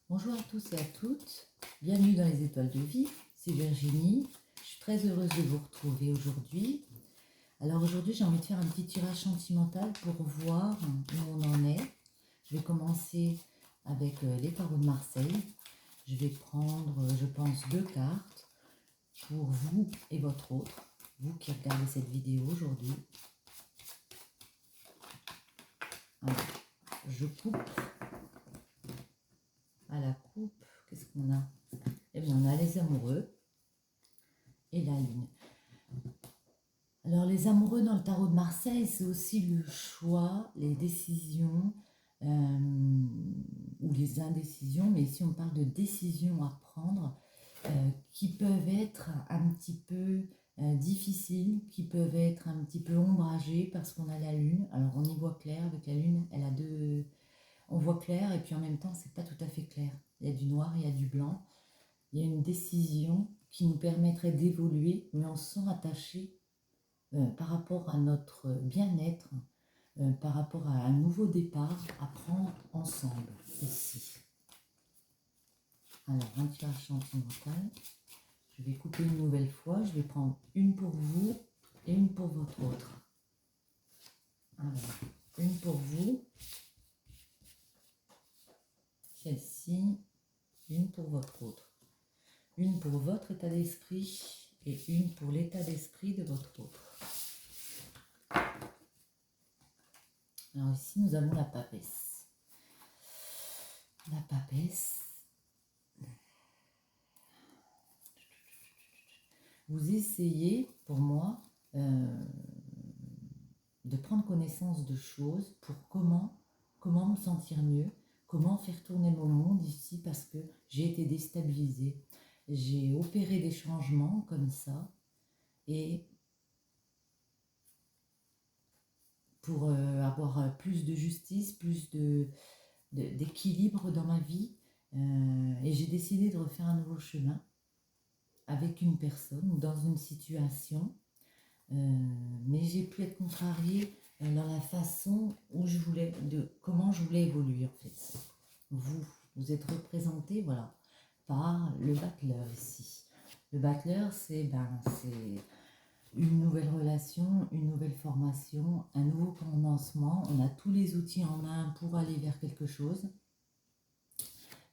Bonjour à tous et à toutes, bienvenue dans les étoiles de vie, c'est Virginie, je suis très heureuse de vous retrouver aujourd'hui. Alors aujourd'hui j'ai envie de faire un petit tirage sentimental pour voir où on en est. Je vais commencer avec les tarots de Marseille, je vais prendre je pense 2 cartes pour vous et votre autre, vous qui regardez cette vidéo aujourd'hui. Alors, je coupe. À la coupe, qu'est-ce qu'on a? Eh bien, on a les amoureux et la lune. Alors, les amoureux dans le tarot de Marseille, c'est aussi le choix, les décisions ou les indécisions, mais ici on parle de décisions à prendre qui peuvent être un petit peu difficiles, qui peuvent être un petit peu ombragées parce qu'on a la lune. Alors, on y voit clair avec la lune, elle a deux. On voit clair et puis en même temps, c'est pas tout à fait clair. Il y a du noir, il y a du blanc. Il y a une décision qui nous permettrait d'évoluer, mais on se sent attaché par rapport à notre bien-être, par rapport à un nouveau départ à prendre ensemble ici. Alors, un tirage sentimental. Je vais couper une nouvelle fois. Je vais prendre une pour vous et une pour votre autre. Alors, une pour vous. Celle-ci, une pour votre autre. Une pour votre état d'esprit et une pour l'état d'esprit de votre autre. Alors ici, nous avons la papesse. La papesse. Vous essayez, pour moi, de prendre connaissance de choses pour comment me sentir mieux, comment faire tourner mon monde ici parce que j'ai été déstabilisée. J'ai opéré des changements comme ça et pour avoir plus de justice, plus d'équilibre dans ma vie et j'ai décidé de refaire un nouveau chemin avec une personne ou dans une situation mais j'ai pu être contrariée dans la façon où je voulais, comment je voulais évoluer en fait. Vous êtes représenté voilà, par le battleur ici. Le battleur, c'est une nouvelle relation, une nouvelle formation, un nouveau commencement. On a tous les outils en main pour aller vers quelque chose.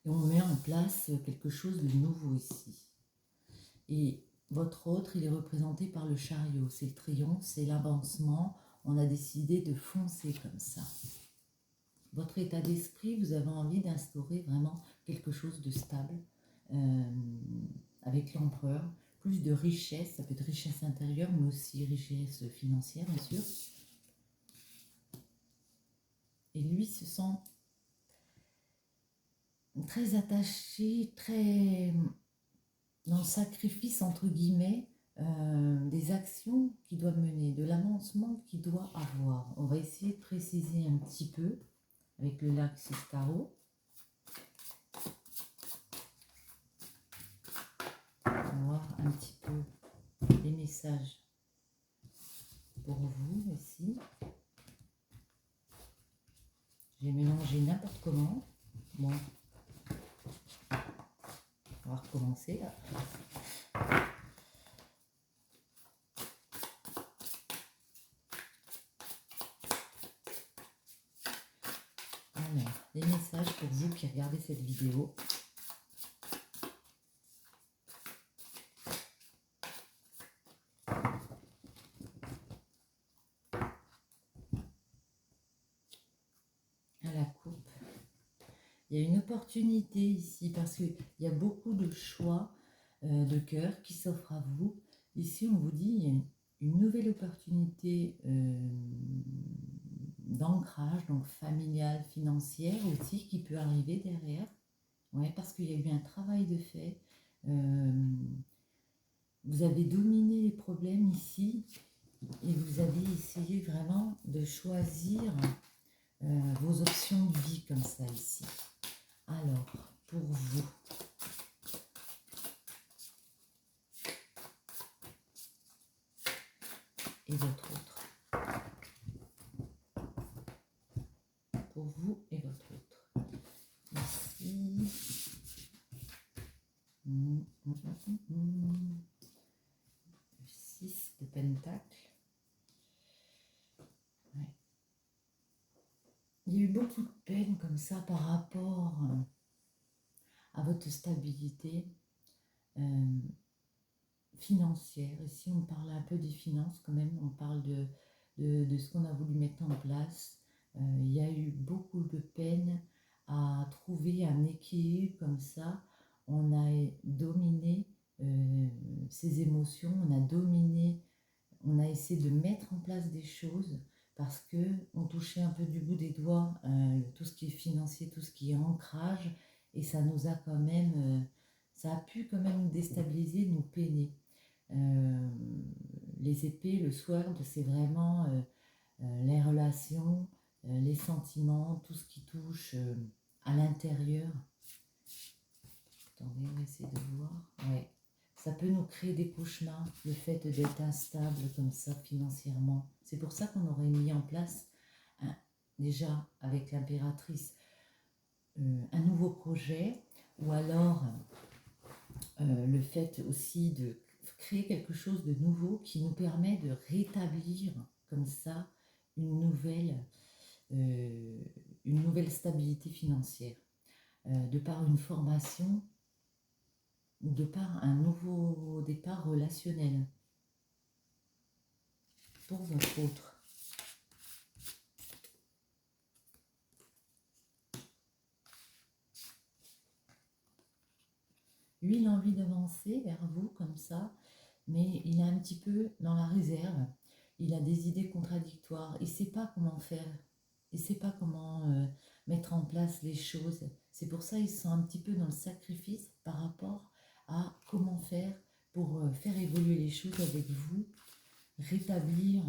Et on met en place quelque chose de nouveau ici. Et votre autre, il est représenté par le chariot. C'est le triomphe, c'est l'avancement. On a décidé de foncer comme ça. Votre état d'esprit, vous avez envie d'instaurer vraiment quelque chose de stable avec l'empereur. Plus de richesse, ça peut être richesse intérieure, mais aussi richesse financière, bien sûr. Et lui se sent très attaché, très dans le sacrifice, entre guillemets, des actions qu'il doit mener, de l'avancement qu'il doit avoir. On va essayer de préciser un petit peu avec le Laxis Tarot. On va voir un petit peu les messages pour vous ici. J'ai mélangé n'importe comment. Bon, on va recommencer là. Alors, les messages pour vous qui regardez cette vidéo. À la coupe. Il y a une opportunité ici parce qu'il y a beaucoup de choix de cœur qui s'offrent à vous. Ici, on vous dit il y a une nouvelle opportunité d'ancrage, donc familiale, financière aussi, qui peut arriver derrière. Ouais, parce qu'il y a eu un travail de fait. Vous avez dominé les problèmes ici et vous avez essayé vraiment de choisir vos options de vie comme ça ici. Alors, pour vous, et votre autre. Pour vous et votre autre. Ici. Le 6 de Pentacle. Ouais. Il y a eu beaucoup de peine comme ça par rapport à votre stabilité financière. Ici, on parle un peu des finances quand même. On parle de ce qu'on a voulu mettre en place. Il y a eu beaucoup de peine à trouver un équilibre comme ça. On a dominé ses émotions, on a essayé de mettre en place des choses parce que on touchait un peu du bout des doigts tout ce qui est financier, tout ce qui est ancrage, et ça nous a quand même, ça a pu quand même nous déstabiliser, nous peiner. Les épées, le sword, c'est vraiment les relations, les sentiments, tout ce qui touche à l'intérieur. Attendez, on va essayer de voir. Ouais. Ça peut nous créer des cauchemars, le fait d'être instable comme ça financièrement. C'est pour ça qu'on aurait mis en place, déjà avec l'impératrice, un nouveau projet, ou alors le fait aussi de créer quelque chose de nouveau qui nous permet de rétablir comme ça une nouvelle stabilité financière, de par une formation ou de par un nouveau départ relationnel pour votre autre. Lui, il a envie d'avancer vers vous comme ça, mais il est un petit peu dans la réserve. Il a des idées contradictoires. Il ne sait pas comment faire. Il ne sait pas comment mettre en place les choses. C'est pour ça qu'il se sent un petit peu dans le sacrifice par rapport à comment faire pour faire évoluer les choses avec vous, rétablir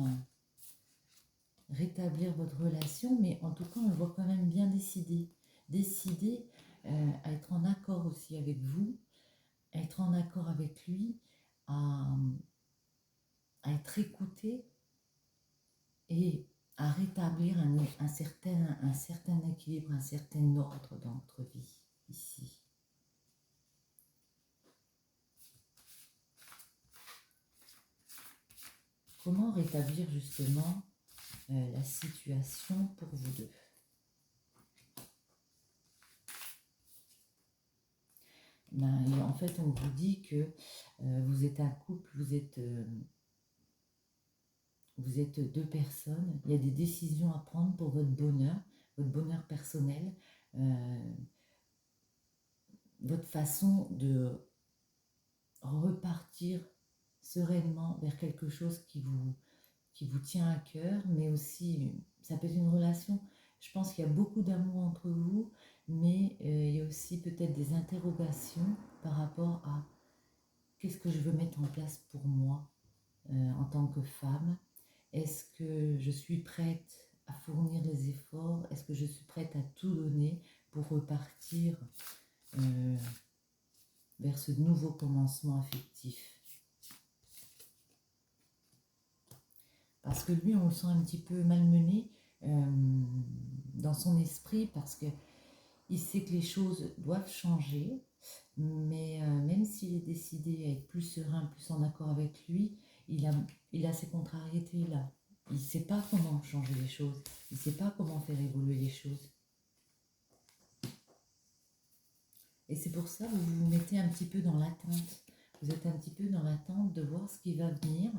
votre relation, mais en tout cas, on le voit quand même bien décidé. Décidé à être en accord aussi avec vous, à être en accord avec lui, à être écouté et à rétablir un certain équilibre, un certain ordre dans notre vie ici. Comment rétablir justement la situation pour vous deux? Ben, en fait, on vous dit que vous êtes un couple, vous êtes deux personnes, il y a des décisions à prendre pour votre bonheur personnel, votre façon de repartir sereinement vers quelque chose qui vous tient à cœur, mais aussi, ça peut être une relation, je pense qu'il y a beaucoup d'amour entre vous, mais il y a aussi peut-être des interrogations par rapport à qu'est-ce que je veux mettre en place pour moi en tant que femme. Est-ce que je suis prête à fournir les efforts? Est-ce que je suis prête à tout donner pour repartir vers ce nouveau commencement affectif? Parce que lui, on le sent un petit peu malmené dans son esprit, parce qu'il sait que les choses doivent changer, mais même s'il est décidé à être plus serein, plus en accord avec lui, il a ces contrariétés-là. Il ne sait pas comment changer les choses, il ne sait pas comment faire évoluer les choses. Et c'est pour ça que vous vous mettez un petit peu dans l'attente. Vous êtes un petit peu dans l'attente de voir ce qui va venir.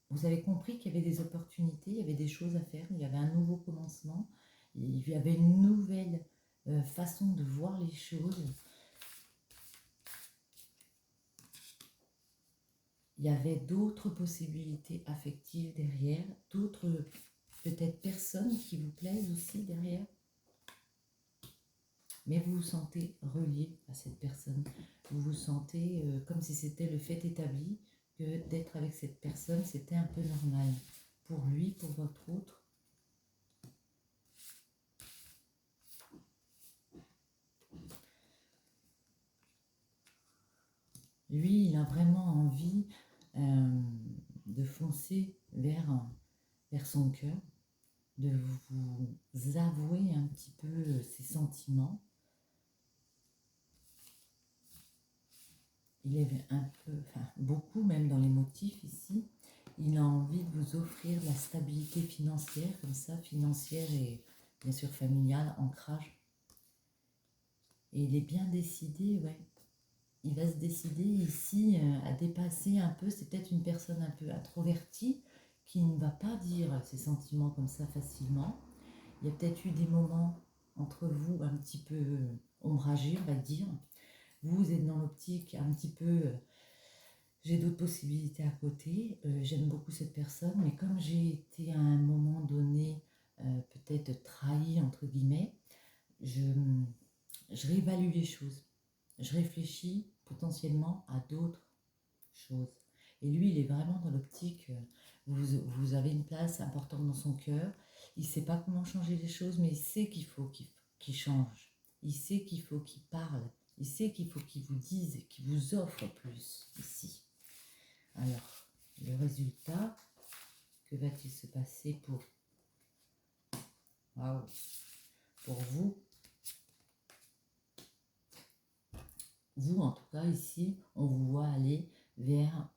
Vous avez compris qu'il y avait des opportunités, il y avait des choses à faire, il y avait un nouveau commencement, il y avait une nouvelle façon de voir les choses. Il y avait d'autres possibilités affectives derrière, d'autres peut-être personnes qui vous plaisent aussi derrière. Mais vous vous sentez relié à cette personne. Vous vous sentez comme si c'était le fait établi que d'être avec cette personne, c'était un peu normal. Pour lui, pour votre autre. Lui, il a vraiment envie de foncer vers son cœur, de vous avouer un petit peu ses sentiments. il est un peu, enfin beaucoup même dans les motifs ici, il a envie de vous offrir la stabilité financière, comme ça, financière et bien sûr familiale, ancrage. Et il est bien décidé, ouais. Il va se décider ici à dépasser un peu, c'est peut-être une personne un peu introvertie qui ne va pas dire ses sentiments comme ça facilement. Il y a peut-être eu des moments entre vous un petit peu ombragés, on va dire. Vous êtes dans l'optique un petit peu, j'ai d'autres possibilités à côté, j'aime beaucoup cette personne, mais comme j'ai été à un moment donné peut-être trahi, entre guillemets, je, je réévalue les choses. Je réfléchis potentiellement à d'autres choses. Et lui, il est vraiment dans l'optique, vous avez une place importante dans son cœur, il ne sait pas comment changer les choses, mais il sait qu'il faut qu'il change. Il sait qu'il faut qu'il parle. Il sait qu'il faut qu'il vous dise, qu'il vous offre plus ici. Alors, le résultat, que va-t-il se passer pour, waouh, pour vous? Vous, en tout cas, ici, on vous voit aller vers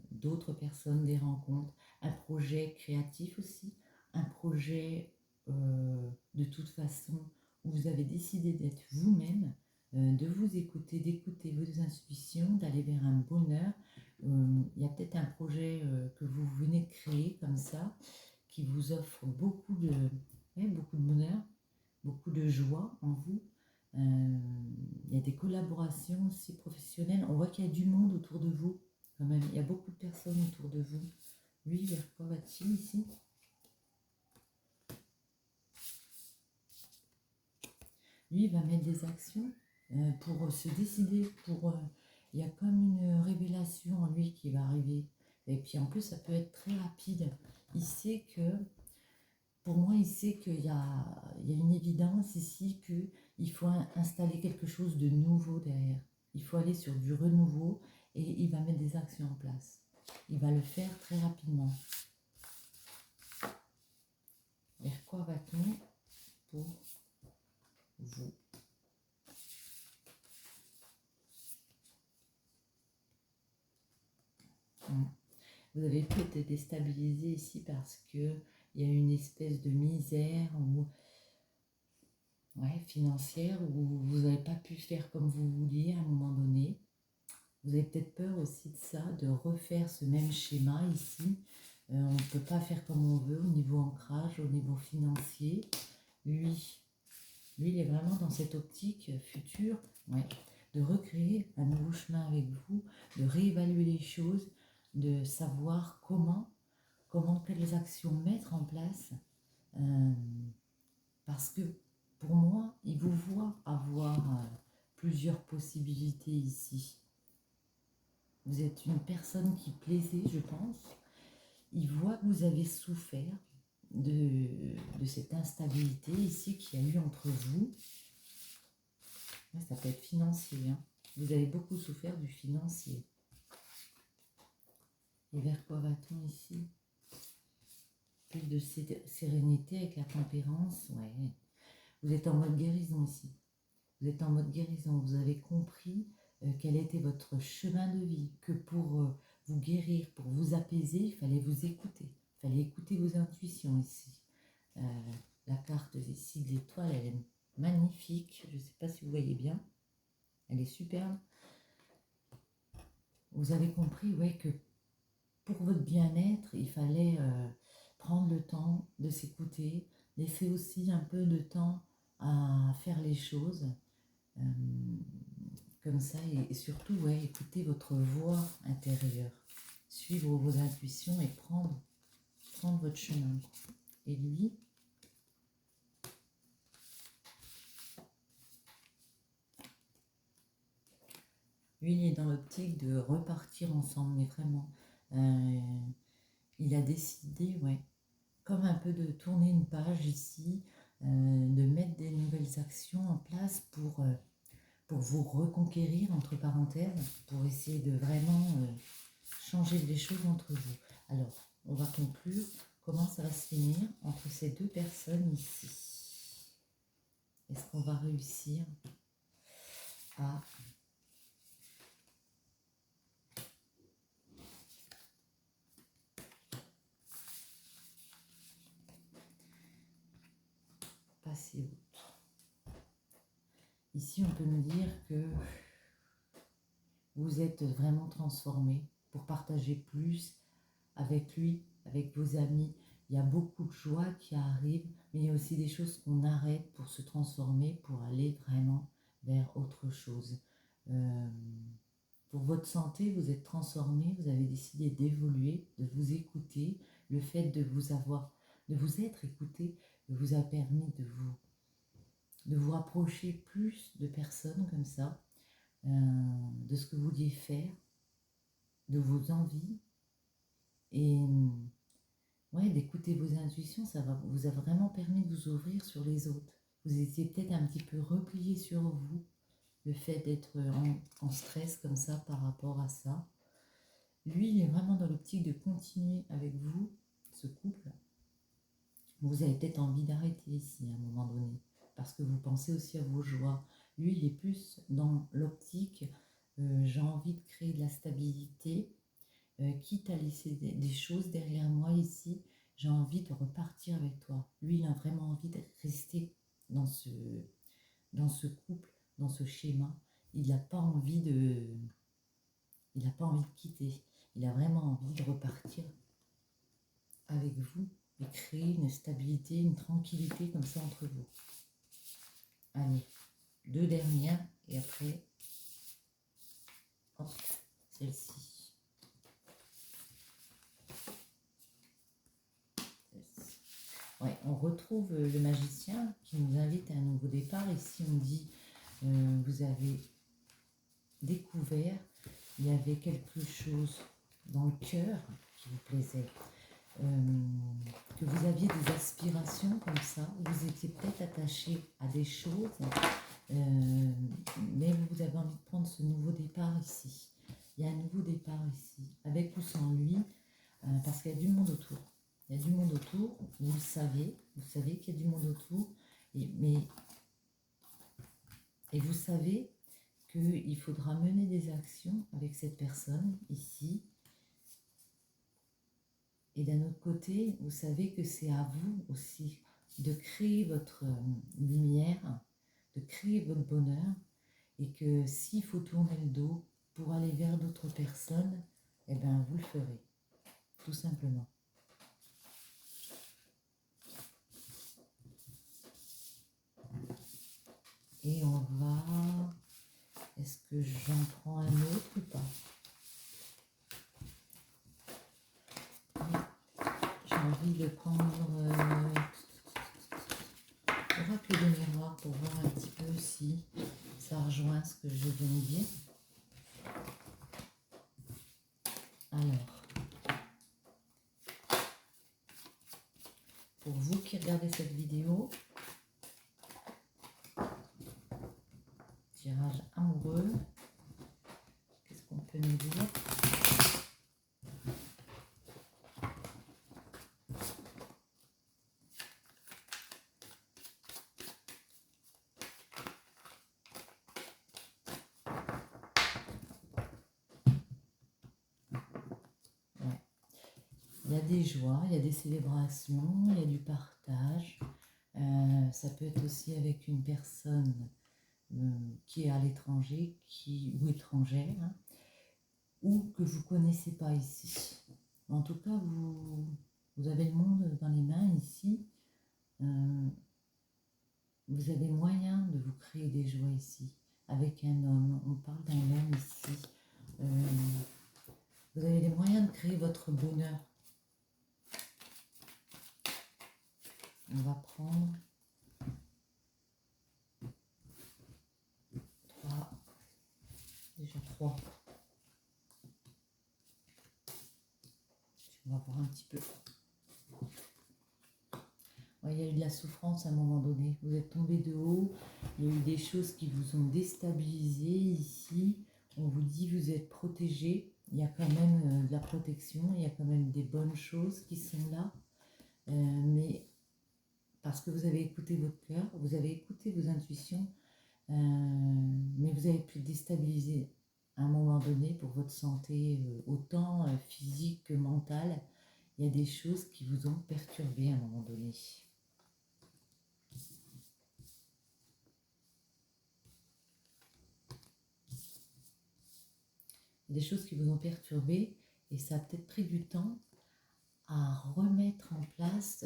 d'autres personnes, des rencontres, un projet créatif aussi, un projet de toute façon où vous avez décidé d'être vous-même, de vous écouter, d'écouter vos intuitions, d'aller vers un bonheur. Il y a peut-être un projet que vous venez de créer comme ça, qui vous offre beaucoup de bonheur, beaucoup de joie en vous. Il y a des collaborations aussi professionnelles. On voit qu'il y a du monde autour de vous, quand même. Il y a beaucoup de personnes autour de vous. Lui, vers quoi va-t-il ici? Lui, il va mettre des actions pour se décider. Il y a comme une révélation en lui qui va arriver. Et puis en plus, ça peut être très rapide. Il sait que pour moi, il sait qu'il y a une évidence ici qu'il faut installer quelque chose de nouveau derrière. Il faut aller sur du renouveau et il va mettre des actions en place. Il va le faire très rapidement. Vers quoi va-t-on pour vous? Vous avez pu être déstabilisé ici parce qu'il y a une espèce de misère financière où vous n'avez pas pu faire comme vous vouliez à un moment donné. Vous avez peut-être peur aussi de ça, de refaire ce même schéma ici. On ne peut pas faire comme on veut au niveau ancrage, au niveau financier. Lui, il est vraiment dans cette optique future, de recréer un nouveau chemin avec vous, de réévaluer les choses, de savoir quelles actions mettre en place. Parce que pour moi, il vous voit avoir plusieurs possibilités ici. Vous êtes une personne qui plaisait, je pense. Il voit que vous avez souffert de cette instabilité ici qu'il y a eu entre vous. Ça peut être financier. Hein. Vous avez beaucoup souffert du financier. Et vers quoi va-t-on ici? Plus de sérénité avec la tempérance. Ouais. Vous êtes en mode guérison ici. Vous êtes en mode guérison. Vous avez compris quel était votre chemin de vie, que pour vous guérir, pour vous apaiser, il fallait vous écouter. Il fallait écouter vos intuitions ici. La carte ici de l'étoile, elle est magnifique. Je ne sais pas si vous voyez bien. Elle est superbe. Vous avez compris que pour votre bien-être, il fallait prendre le temps de s'écouter, laisser aussi un peu de temps à faire les choses. Comme ça, et surtout, écouter votre voix intérieure, suivre vos intuitions et prendre votre chemin. Et lui, il est dans l'optique de repartir ensemble, mais vraiment, il a décidé, comme un peu de tourner une page ici, de mettre des nouvelles actions en place pour vous reconquérir, entre parenthèses, pour essayer de vraiment changer les choses entre vous. Alors, on va conclure comment ça va se finir entre ces deux personnes ici. Est-ce qu'on va réussir à passer outre. Ici, on peut nous dire que vous êtes vraiment transformé pour partager plus avec lui, avec vos amis. Il y a beaucoup de joie qui arrive, mais il y a aussi des choses qu'on arrête pour se transformer, pour aller vraiment vers autre chose. Pour votre santé, vous êtes transformé, vous avez décidé d'évoluer, de vous écouter. Le fait de vous être écouté vous a permis de vous rapprocher plus de personnes comme ça, de ce que vous vouliez faire, de vos envies, et ouais, d'écouter vos intuitions. Ça vous a vraiment permis de vous ouvrir sur les autres. Vous étiez peut-être un petit peu replié sur vous, le fait d'être en stress comme ça par rapport à ça. Lui, il est vraiment dans l'optique de continuer avec vous, ce couple. Vous avez peut-être envie d'arrêter ici à un moment donné, parce que vous pensez aussi à vos joies. Lui, il est plus dans l'optique, j'ai envie de créer de la stabilité, quitte à laisser des choses derrière moi ici, j'ai envie de repartir avec toi. Lui, il a vraiment envie de rester dans ce couple, dans ce schéma. Il n'a pas envie de quitter. Il a vraiment envie de repartir avec vous et créer une stabilité, une tranquillité comme ça entre vous. Allez, 2 dernières et après, hop, celle-ci. Ouais, on retrouve le magicien qui nous invite à un nouveau départ. Ici, on dit, vous avez découvert, il y avait quelque chose dans le cœur qui vous plaisait. Que vous aviez des aspirations comme ça, vous étiez peut-être attaché à des choses, mais vous avez envie de prendre ce nouveau départ ici. Il y a un nouveau départ ici, avec ou sans lui, parce qu'il y a du monde autour. Il y a du monde autour, vous le savez qu'il y a du monde autour, et vous savez qu'il faudra mener des actions avec cette personne ici. Et d'un autre côté, vous savez que c'est à vous aussi de créer votre lumière, de créer votre bonheur, et que s'il faut tourner le dos pour aller vers d'autres personnes, eh bien vous le ferez, tout simplement. Et on va... Est-ce que j'en prends un autre ou pas? J'ai envie de prendre l'oracle de miroir pour voir un petit peu si ça rejoint ce que je viens de dire. Alors, pour vous qui regardez cette vidéo, tirage amoureux, qu'est-ce qu'on peut nous dire? Il y a des joies, il y a des célébrations, il y a du partage. Ça peut être aussi avec une personne qui est à l'étranger ou étrangère, hein, ou que vous ne connaissez pas ici. En tout cas, vous avez le monde dans les mains ici. Vous avez moyen de vous créer des joies ici. Avec un homme, on parle d'un homme ici. Vous avez les moyens de créer votre bonheur. On va prendre 3. Déjà 3. On va voir un petit peu. Ouais, il y a eu de la souffrance à un moment donné. Vous êtes tombé de haut. Il y a eu des choses qui vous ont déstabilisé ici. On vous dit vous êtes protégé. Il y a quand même de la protection. Il y a quand même des bonnes choses qui sont là. Mais parce que vous avez écouté votre cœur, vous avez écouté vos intuitions, mais vous avez pu déstabiliser à un moment donné pour votre santé, autant physique que mentale. Il y a des choses qui vous ont perturbé à un moment donné. des choses qui vous ont perturbé et ça a peut-être pris du temps à remettre en place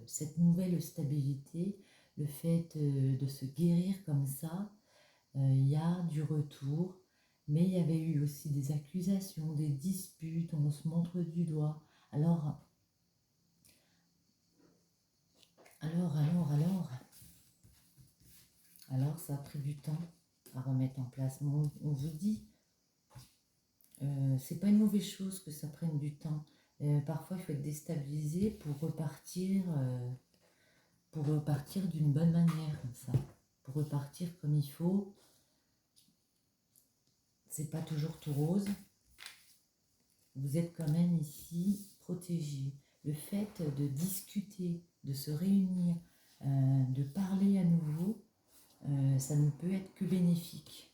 cette nouvelle stabilité, le fait de se guérir comme ça. Il y a du retour, mais il y avait eu aussi des accusations, des disputes, on se montre du doigt. Alors, alors, alors, alors, alors ça a pris du temps à remettre en place. Mais on vous dit, c'est pas une mauvaise chose que ça prenne du temps. Parfois, il faut être déstabilisé pour repartir d'une bonne manière, comme ça. Pour repartir comme il faut. C'est pas toujours tout rose. Vous êtes quand même ici protégé. Le fait de discuter, de se réunir, de parler à nouveau, ça ne peut être que bénéfique.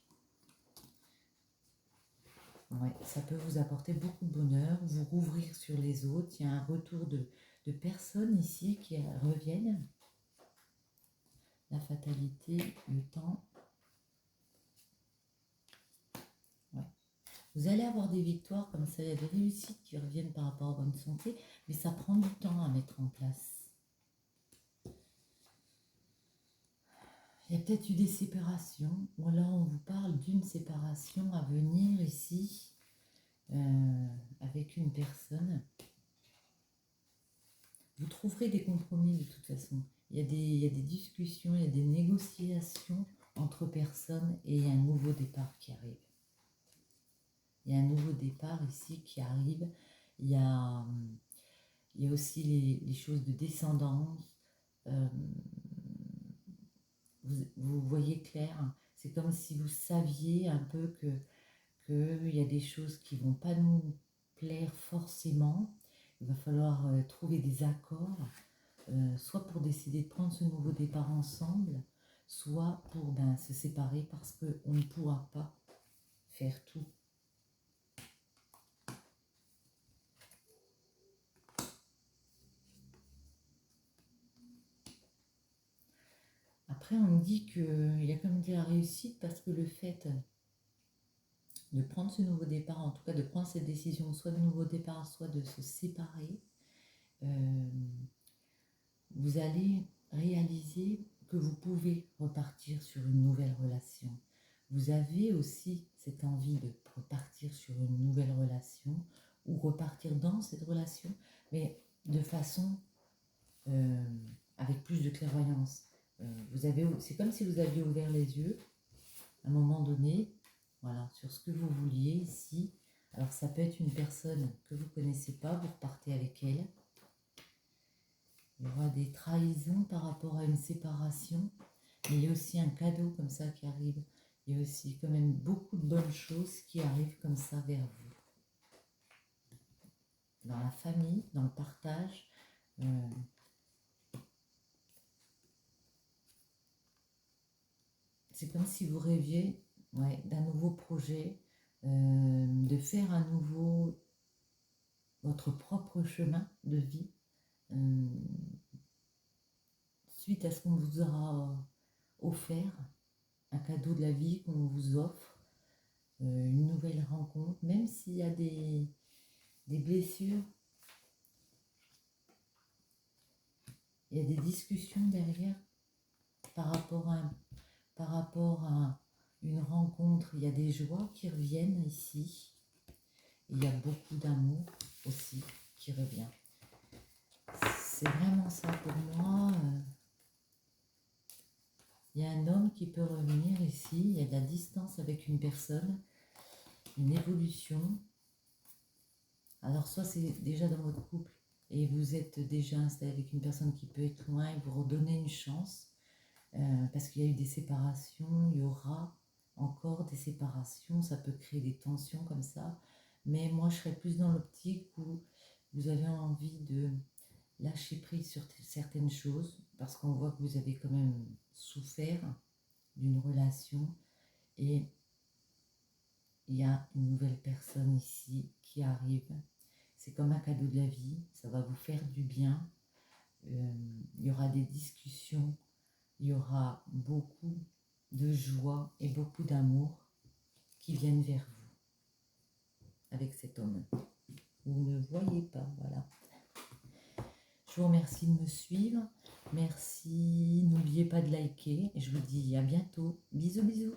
Ouais, ça peut vous apporter beaucoup de bonheur, vous rouvrir sur les autres. Il y a un retour de personnes ici qui reviennent. La fatalité, le temps. Ouais. Vous allez avoir des victoires comme ça, il y a des réussites qui reviennent par rapport à votre santé, mais ça prend du temps à mettre en place. Il y a peut-être eu des séparations, ou alors on vous parle d'une séparation à venir ici, avec une personne. Vous trouverez des compromis de toute façon. Il y a des discussions, il y a des négociations entre personnes et il y a un nouveau départ qui arrive. Il y a un nouveau départ ici qui arrive. Il y a aussi les choses de descendance. Vous voyez clair. C'est comme si vous saviez un peu qu'il y a des choses qui ne vont pas nous plaire forcément. Il va falloir trouver des accords, soit pour décider de prendre ce nouveau départ ensemble, soit pour se séparer parce qu'on ne pourra pas faire tout. Après, on me dit qu'il y a comme de la réussite parce que le fait de prendre ce nouveau départ, en tout cas de prendre cette décision, soit de nouveau départ, soit de se séparer, vous allez réaliser que vous pouvez repartir sur une nouvelle relation. Vous avez aussi cette envie de repartir sur une nouvelle relation ou repartir dans cette relation, mais de façon avec plus de clairvoyance. C'est comme si vous aviez ouvert les yeux à un moment donné, voilà, sur ce que vous vouliez ici. Alors ça peut être une personne que vous ne connaissez pas, vous repartez avec elle. Il y aura des trahisons par rapport à une séparation, mais il y a aussi un cadeau comme ça qui arrive. Il y a aussi quand même beaucoup de bonnes choses qui arrivent comme ça vers vous. Dans la famille, dans le partage. C'est comme si vous rêviez d'un nouveau projet, de faire à nouveau votre propre chemin de vie, suite à ce qu'on vous aura offert, un cadeau de la vie qu'on vous offre, une nouvelle rencontre, même s'il y a des blessures, il y a des discussions derrière par rapport à une rencontre, il y a des joies qui reviennent ici, et il y a beaucoup d'amour aussi qui revient. C'est vraiment ça pour moi. Il y a un homme qui peut revenir ici, il y a de la distance avec une personne, une évolution. Alors soit c'est déjà dans votre couple et vous êtes déjà installé avec une personne qui peut être loin et vous redonnez une chance, parce qu'il y a eu des séparations, il y aura encore des séparations, ça peut créer des tensions comme ça, mais moi je serais plus dans l'optique où vous avez envie de lâcher prise sur certaines choses, parce qu'on voit que vous avez quand même souffert d'une relation, et il y a une nouvelle personne ici qui arrive. C'est comme un cadeau de la vie, ça va vous faire du bien. Il y aura des discussions, il y aura beaucoup de joie et beaucoup d'amour qui viennent vers vous. avec cet homme. Vous ne voyez pas, voilà. Je vous remercie de me suivre. Merci, n'oubliez pas de liker. Et je vous dis à bientôt. Bisous, bisous.